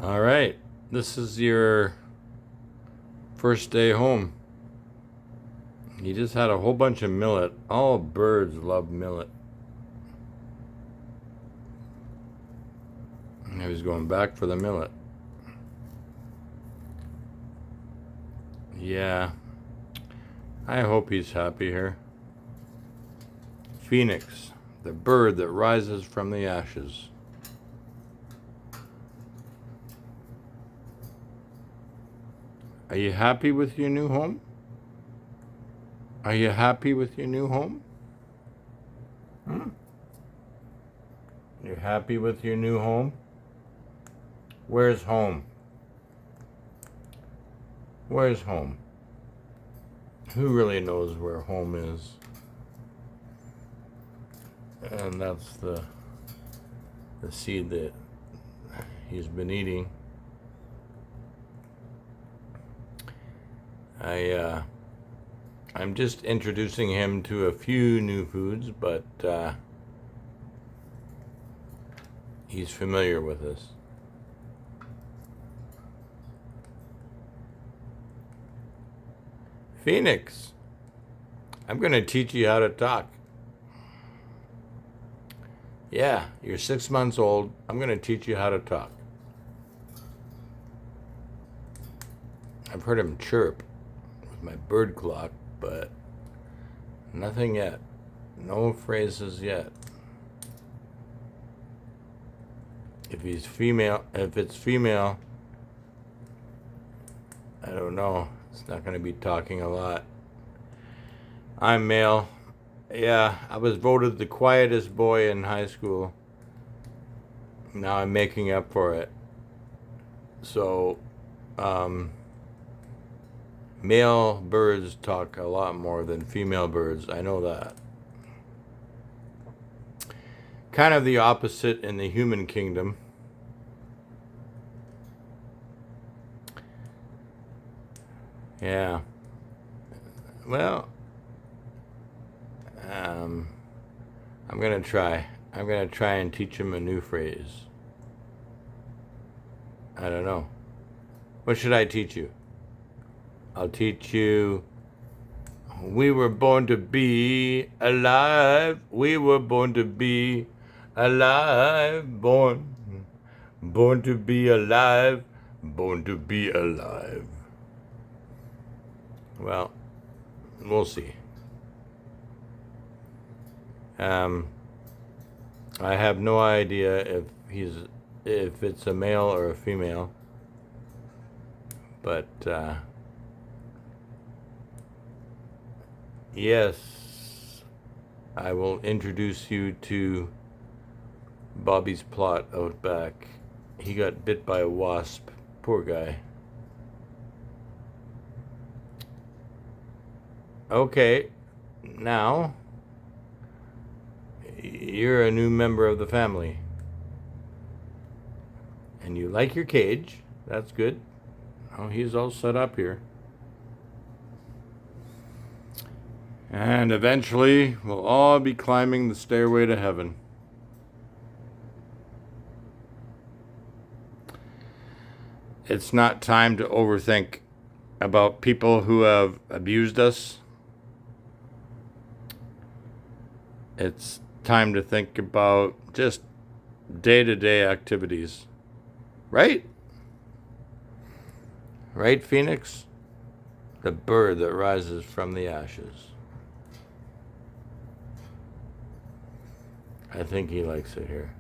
All right. This is your first day home. You just had a whole bunch of millet. All birds love millet. And he was going back for the millet. Yeah. I hope he's happy here. Phoenix, the bird that rises from the ashes. Are you happy with your new home? Are you happy with your new home? You happy with your new home? Where's home? Where's home? Who really knows where home is? And that's the seed that he's been eating. I'm just introducing him to a few new foods, but he's familiar with this. Phoenix, I'm going to teach you how to talk. Yeah, you're 6 months old. I'm going to teach you how to talk. I've heard him chirp with my bird clock, but nothing yet. No phrases yet. If it's female, I don't know. It's not going to be talking a lot. I'm male. Yeah, I was voted the quietest boy in high school. Now I'm making up for it. So, male birds talk a lot more than female birds. I know that. Kind of the opposite in the human kingdom. Yeah. Well, I'm going to try. I'm going to try and teach him a new phrase. I don't know. What should I teach you? I'll teach you, we were born to be alive. We were born to be alive. Born to be alive. Born to be alive. Well, we'll see. I have no idea if it's a male or a female, but yes, I will introduce you to Bobby's plot out back. He got bit by a wasp. Poor guy. Okay, now you're a new member of the family. And you like your cage. That's good. Oh, he's all set up here. And eventually, we'll all be climbing the stairway to heaven. It's not time to overthink about people who have abused us. It's time to think about just day-to-day activities. Right? Right, Phoenix? The bird that rises from the ashes. I think he likes it here.